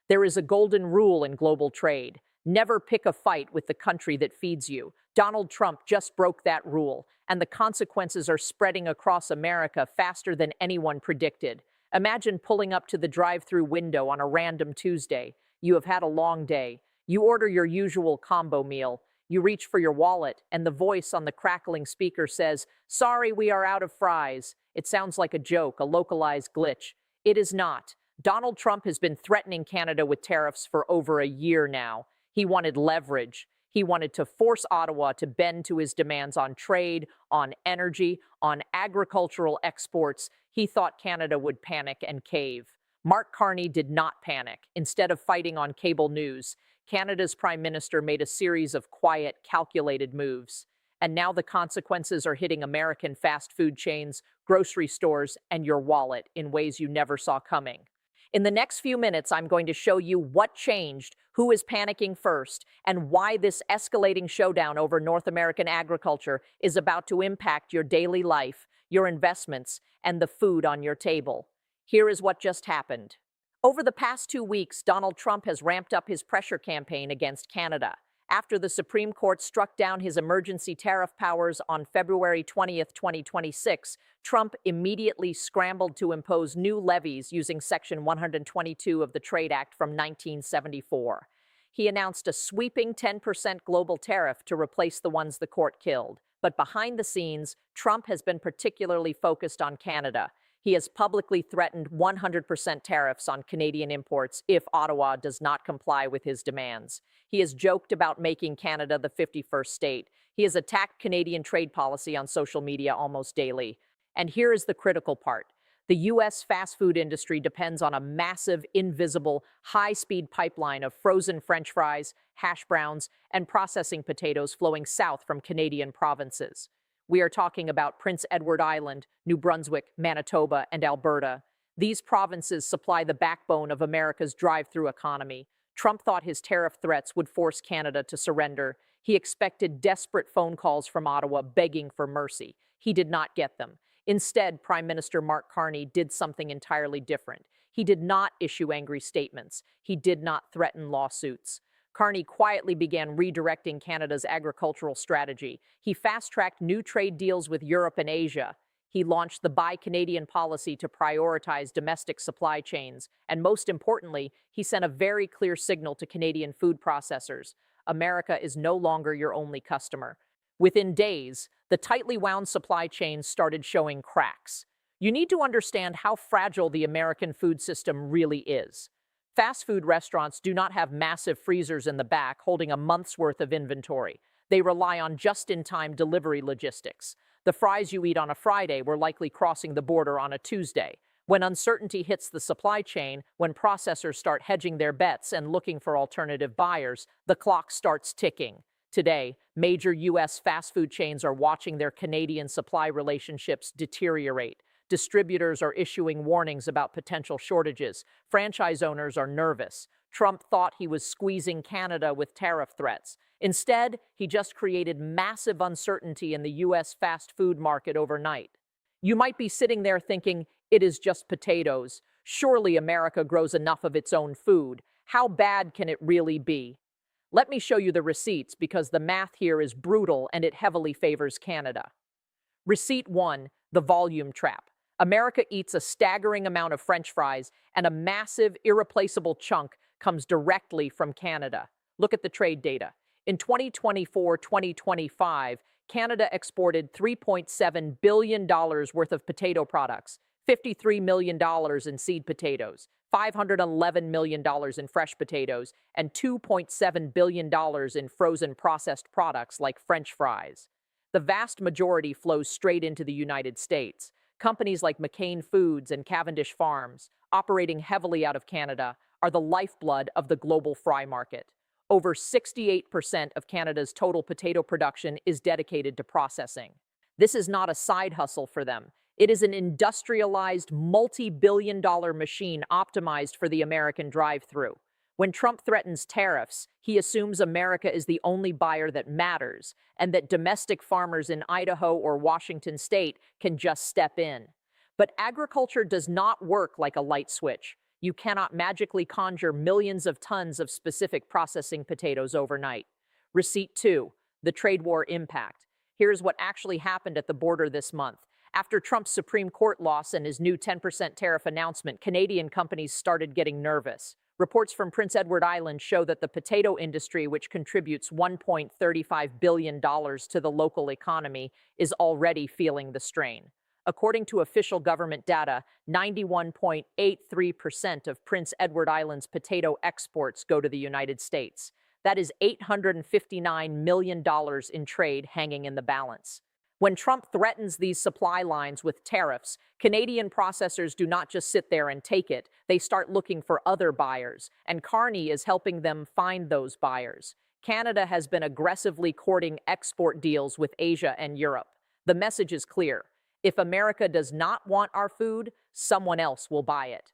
There is a golden rule in global trade. Never pick a fight with the country that feeds you. Donald Trump just broke that rule, and the consequences are spreading across America faster than anyone predicted. Imagine pulling up to the drive-through window on a random Tuesday. You have had a long day. You order your usual combo meal. You reach for your wallet, and the voice on the crackling speaker says, "Sorry, we are out of fries." It sounds like a joke, a localized glitch. It is not. Donald Trump has been threatening Canada with tariffs for over a year now. He wanted leverage. He wanted to force Ottawa to bend to his demands on trade, on energy, on agricultural exports. He thought Canada would panic and cave. Mark Carney did not panic. Instead of fighting on cable news, Canada's Prime Minister made a series of quiet, calculated moves. And now the consequences are hitting American fast food chains, grocery stores, and your wallet in ways you never saw coming. In the next few minutes, I'm going to show you what changed, who is panicking first, and why this escalating showdown over North American agriculture is about to impact your daily life, your investments, and the food on your table. Here is what just happened. Over the past 2 weeks, Donald Trump has ramped up his pressure campaign against Canada. After the Supreme Court struck down his emergency tariff powers on February 20th, 2026, Trump immediately scrambled to impose new levies using Section 122 of the Trade Act from 1974. He announced a sweeping 10% global tariff to replace the ones the court killed. But behind the scenes, Trump has been particularly focused on Canada. He has publicly threatened 100% tariffs on Canadian imports if Ottawa does not comply with his demands. He has joked about making Canada the 51st state. He has attacked Canadian trade policy on social media almost daily. And here is the critical part. The U.S. fast food industry depends on a massive, invisible, high-speed pipeline of frozen French fries, hash browns, and processing potatoes flowing south from Canadian provinces. We are talking about Prince Edward Island, New Brunswick, Manitoba, and Alberta. These provinces supply the backbone of America's drive-through economy. Trump thought his tariff threats would force Canada to surrender. He expected desperate phone calls from Ottawa begging for mercy. He did not get them. Instead, Prime Minister Mark Carney did something entirely different. He did not issue angry statements. He did not threaten lawsuits. Carney quietly began redirecting Canada's agricultural strategy. He fast-tracked new trade deals with Europe and Asia. He launched the Buy Canadian policy to prioritize domestic supply chains. And most importantly, he sent a very clear signal to Canadian food processors. America is no longer your only customer. Within days, the tightly wound supply chains started showing cracks. You need to understand how fragile the American food system really is. Fast food restaurants do not have massive freezers in the back holding a month's worth of inventory. They rely on just-in-time delivery logistics. The fries you eat on a Friday were likely crossing the border on a Tuesday. When uncertainty hits the supply chain, when processors start hedging their bets and looking for alternative buyers, the clock starts ticking. Today, major U.S. fast food chains are watching their Canadian supply relationships deteriorate. Distributors are issuing warnings about potential shortages. Franchise owners are nervous. Trump thought he was squeezing Canada with tariff threats. Instead, he just created massive uncertainty in the U.S. fast food market overnight. You might be sitting there thinking, it is just potatoes. Surely America grows enough of its own food. How bad can it really be? Let me show you the receipts because the math here is brutal and it heavily favors Canada. Receipt 1, the volume trap. America eats a staggering amount of French fries, and a massive, irreplaceable chunk comes directly from Canada. Look at the trade data. In 2024-2025, Canada exported $3.7 billion worth of potato products, $53 million in seed potatoes, $511 million in fresh potatoes, and $2.7 billion in frozen processed products like French fries. The vast majority flows straight into the United States. Companies like McCain Foods and Cavendish Farms, operating heavily out of Canada, are the lifeblood of the global fry market. Over 68% of Canada's total potato production is dedicated to processing. This is not a side hustle for them. It is an industrialized, multi-billion-dollar machine optimized for the American drive-through. When Trump threatens tariffs, he assumes America is the only buyer that matters, and that domestic farmers in Idaho or Washington state can just step in. But agriculture does not work like a light switch. You cannot magically conjure millions of tons of specific processing potatoes overnight. Receipt 2, the trade war impact. Here's what actually happened at the border this month. After Trump's Supreme Court loss and his new 10% tariff announcement, Canadian companies started getting nervous. Reports from Prince Edward Island show that the potato industry, which contributes $1.35 billion to the local economy, is already feeling the strain. According to official government data, 91.83% of Prince Edward Island's potato exports go to the United States. That is $859 million in trade hanging in the balance. When Trump threatens these supply lines with tariffs, Canadian processors do not just sit there and take it. They start looking for other buyers, and Carney is helping them find those buyers. Canada has been aggressively courting export deals with Asia and Europe. The message is clear. If America does not want our food, someone else will buy it.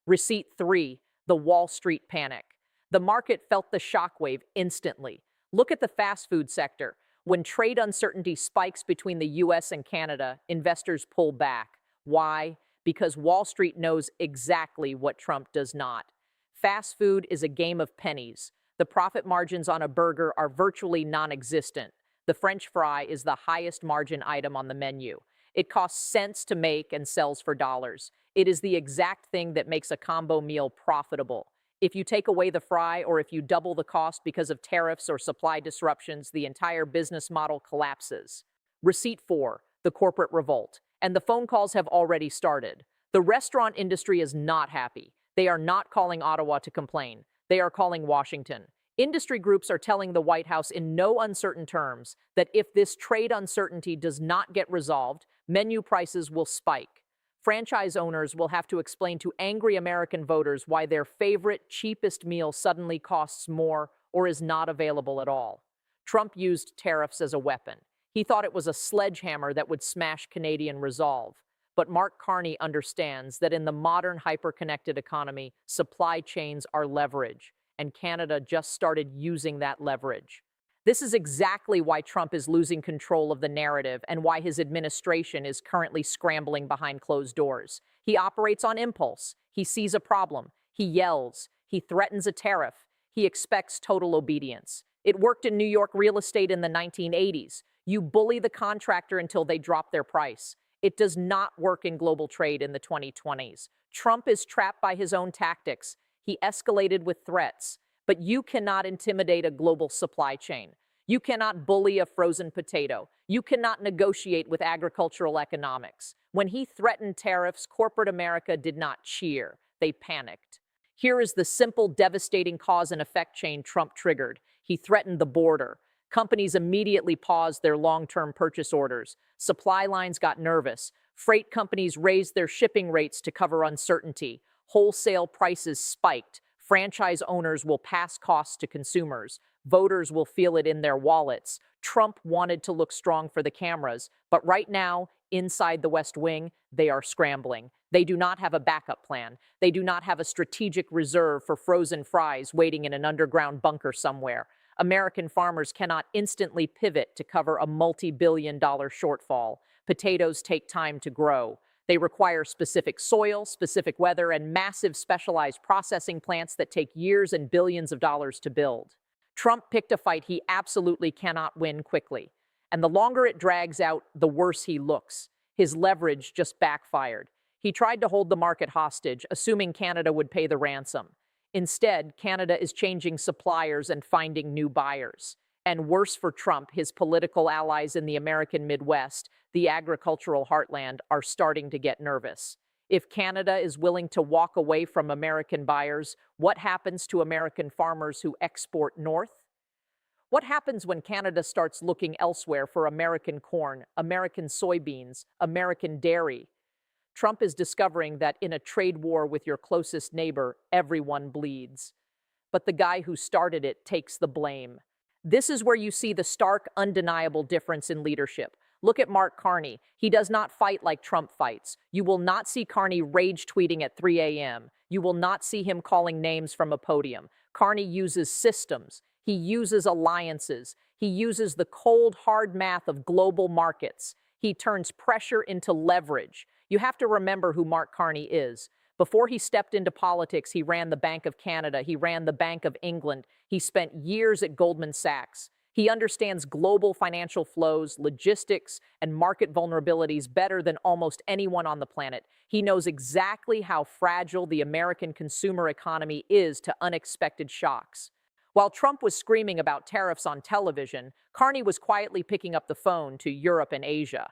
Receipt 3, the Wall Street panic. The market felt the shockwave instantly. Look at the fast food sector. When trade uncertainty spikes between the US and Canada, investors pull back. Why? Because Wall Street knows exactly what Trump does not. Fast food is a game of pennies. The profit margins on a burger are virtually non-existent. The French fry is the highest margin item on the menu. It costs cents to make and sells for dollars. It is the exact thing that makes a combo meal profitable. If you take away the fry or if you double the cost because of tariffs or supply disruptions, the entire business model collapses. Receipt 4, the corporate revolt. And the phone calls have already started. The restaurant industry is not happy. They are not calling Ottawa to complain. They are calling Washington. Industry groups are telling the White House in no uncertain terms that if this trade uncertainty does not get resolved, menu prices will spike. Franchise owners will have to explain to angry American voters why their favorite, cheapest meal suddenly costs more or is not available at all. Trump used tariffs as a weapon. He thought it was a sledgehammer that would smash Canadian resolve. But Mark Carney understands that in the modern hyper-connected economy, supply chains are leverage, and Canada just started using that leverage. This is exactly why Trump is losing control of the narrative and why his administration is currently scrambling behind closed doors. He operates on impulse. He sees a problem. He yells. He threatens a tariff. He expects total obedience. It worked in New York real estate in the 1980s. You bully the contractor until they drop their price. It does not work in global trade in the 2020s. Trump is trapped by his own tactics. He escalated with threats. But you cannot intimidate a global supply chain. You cannot bully a frozen potato. You cannot negotiate with agricultural economics. When he threatened tariffs, corporate America did not cheer. They panicked. Here is the simple, devastating cause and effect chain Trump triggered. He threatened the border. Companies immediately paused their long-term purchase orders. Supply lines got nervous. Freight companies raised their shipping rates to cover uncertainty. Wholesale prices spiked. Franchise owners will pass costs to consumers. Voters will feel it in their wallets. Trump wanted to look strong for the cameras, but right now, inside the West Wing, they are scrambling. They do not have a backup plan. They do not have a strategic reserve for frozen fries waiting in an underground bunker somewhere. American farmers cannot instantly pivot to cover a multi-billion-dollar shortfall. Potatoes take time to grow. They require specific soil, specific weather, and massive specialized processing plants that take years and billions of dollars to build. Trump picked a fight he absolutely cannot win quickly. And the longer it drags out, the worse he looks. His leverage just backfired. He tried to hold the market hostage, assuming Canada would pay the ransom. Instead, Canada is changing suppliers and finding new buyers. And worse for Trump, his political allies in the American Midwest, the agricultural heartland, are starting to get nervous. If Canada is willing to walk away from American buyers, what happens to American farmers who export north? What happens when Canada starts looking elsewhere for American corn, American soybeans, American dairy? Trump is discovering that in a trade war with your closest neighbor, everyone bleeds. But the guy who started it takes the blame. This is where you see the stark, undeniable difference in leadership. Look at Mark Carney. He does not fight like Trump fights. You will not see Carney rage tweeting at 3 a.m. You will not see him calling names from a podium. Carney uses systems. He uses alliances. He uses the cold, hard math of global markets. He turns pressure into leverage. You have to remember who Mark Carney is. Before he stepped into politics, he ran the Bank of Canada, he ran the Bank of England, he spent years at Goldman Sachs. He understands global financial flows, logistics, and market vulnerabilities better than almost anyone on the planet. He knows exactly how fragile the American consumer economy is to unexpected shocks. While Trump was screaming about tariffs on television, Carney was quietly picking up the phone to Europe and Asia.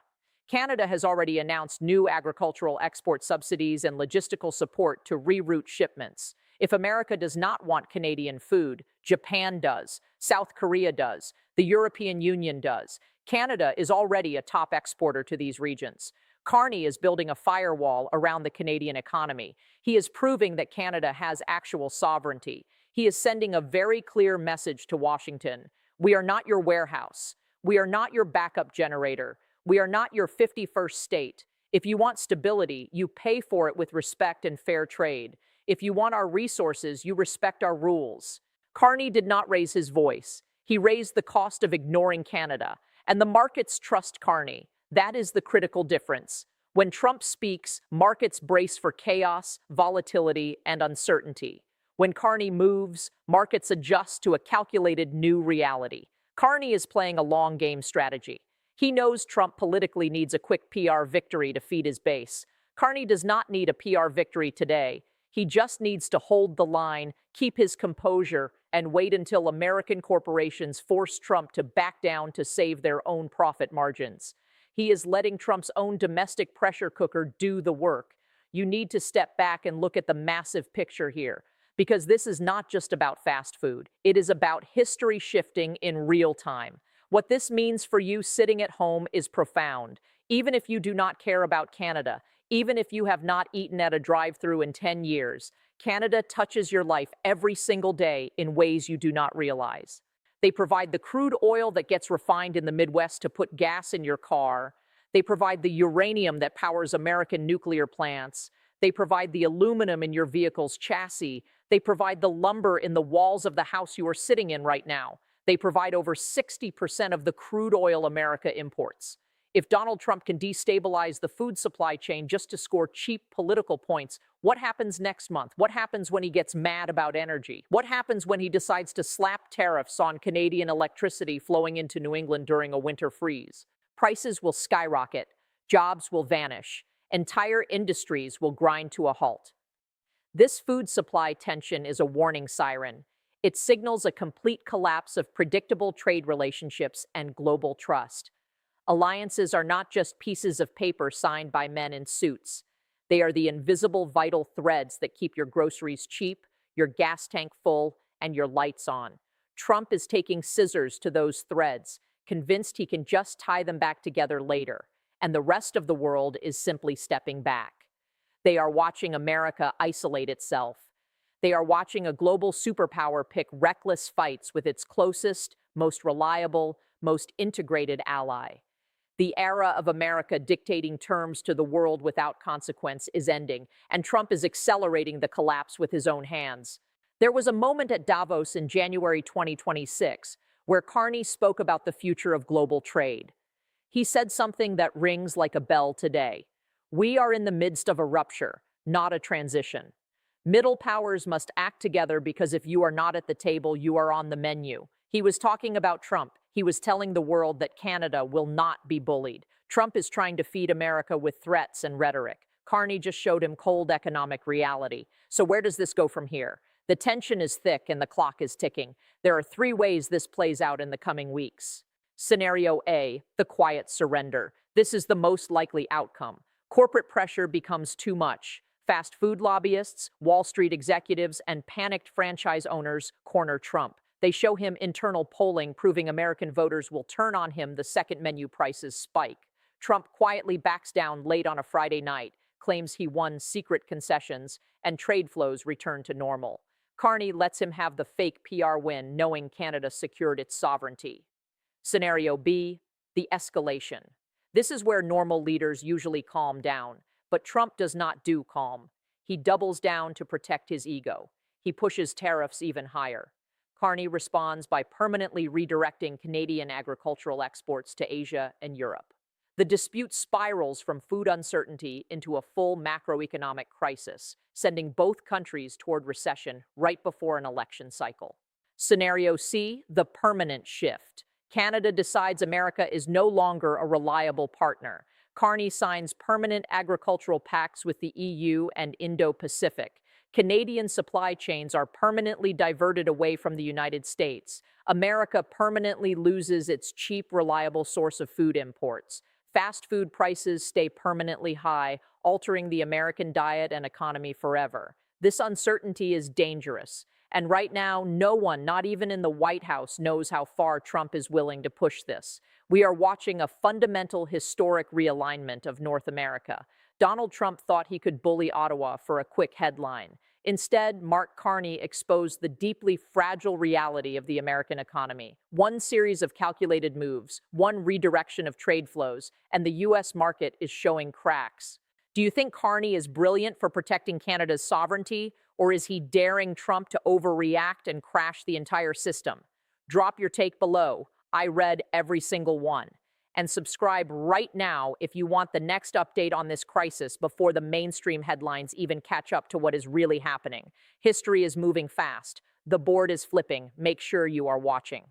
Canada has already announced new agricultural export subsidies and logistical support to reroute shipments. If America does not want Canadian food, Japan does, South Korea does, the European Union does. Canada is already a top exporter to these regions. Carney is building a firewall around the Canadian economy. He is proving that Canada has actual sovereignty. He is sending a very clear message to Washington. We are not your warehouse. We are not your backup generator. We are not your 51st state. If you want stability, you pay for it with respect and fair trade. If you want our resources, you respect our rules. Carney did not raise his voice. He raised the cost of ignoring Canada, and the markets trust Carney. That is the critical difference. When Trump speaks, markets brace for chaos, volatility, and uncertainty. When Carney moves, markets adjust to a calculated new reality. Carney is playing a long game strategy. He knows Trump politically needs a quick PR victory to feed his base. Carney does not need a PR victory today. He just needs to hold the line, keep his composure, and wait until American corporations force Trump to back down to save their own profit margins. He is letting Trump's own domestic pressure cooker do the work. You need to step back and look at the massive picture here, because this is not just about fast food. It is about history shifting in real time. What this means for you sitting at home is profound. Even if you do not care about Canada, even if you have not eaten at a drive-thru in 10 years, Canada touches your life every single day in ways you do not realize. They provide the crude oil that gets refined in the Midwest to put gas in your car. They provide the uranium that powers American nuclear plants. They provide the aluminum in your vehicle's chassis. They provide the lumber in the walls of the house you are sitting in right now. They provide over 60% of the crude oil America imports. If Donald Trump can destabilize the food supply chain just to score cheap political points, what happens next month? What happens when he gets mad about energy? What happens when he decides to slap tariffs on Canadian electricity flowing into New England during a winter freeze? Prices will skyrocket. Jobs will vanish. Entire industries will grind to a halt. This food supply tension is a warning siren. It signals a complete collapse of predictable trade relationships and global trust. Alliances are not just pieces of paper signed by men in suits. They are the invisible vital threads that keep your groceries cheap, your gas tank full, and your lights on. Trump is taking scissors to those threads, convinced he can just tie them back together later, and the rest of the world is simply stepping back. They are watching America isolate itself. They are watching a global superpower pick reckless fights with its closest, most reliable, most integrated ally. The era of America dictating terms to the world without consequence is ending, and Trump is accelerating the collapse with his own hands. There was a moment at Davos in January 2026 where Carney spoke about the future of global trade. He said something that rings like a bell today. We are in the midst of a rupture, not a transition. Middle powers must act together because if you are not at the table, you are on the menu. He was talking about Trump. He was telling the world that Canada will not be bullied. Trump is trying to feed America with threats and rhetoric. Carney just showed him cold economic reality. So where does this go from here? The tension is thick and the clock is ticking. There are 3 ways this plays out in the coming weeks. Scenario A, the quiet surrender. This is the most likely outcome. Corporate pressure becomes too much. Fast food lobbyists, Wall Street executives, and panicked franchise owners corner Trump. They show him internal polling proving American voters will turn on him the second menu prices spike. Trump quietly backs down late on a Friday night, claims he won secret concessions, and trade flows return to normal. Carney lets him have the fake PR win, knowing Canada secured its sovereignty. Scenario B, the escalation. This is where normal leaders usually calm down, but Trump does not do calm. He doubles down to protect his ego. He pushes tariffs even higher. Carney responds by permanently redirecting Canadian agricultural exports to Asia and Europe. The dispute spirals from food uncertainty into a full macroeconomic crisis, sending both countries toward recession right before an election cycle. Scenario C, the permanent shift. Canada decides America is no longer a reliable partner. Carney signs permanent agricultural pacts with the EU and Indo-Pacific. Canadian supply chains are permanently diverted away from the United States. America permanently loses its cheap, reliable source of food imports. Fast food prices stay permanently high, altering the American diet and economy forever. This uncertainty is dangerous. And right now, no one, not even in the White House, knows how far Trump is willing to push this. We are watching a fundamental historic realignment of North America. Donald Trump thought he could bully Ottawa for a quick headline. Instead, Mark Carney exposed the deeply fragile reality of the American economy. One series of calculated moves, one redirection of trade flows, and the U.S. market is showing cracks. Do you think Carney is brilliant for protecting Canada's sovereignty, or is he daring Trump to overreact and crash the entire system? Drop your take below. I read every single one. And subscribe right now if you want the next update on this crisis before the mainstream headlines even catch up to what is really happening. History is moving fast. The board is flipping. Make sure you are watching.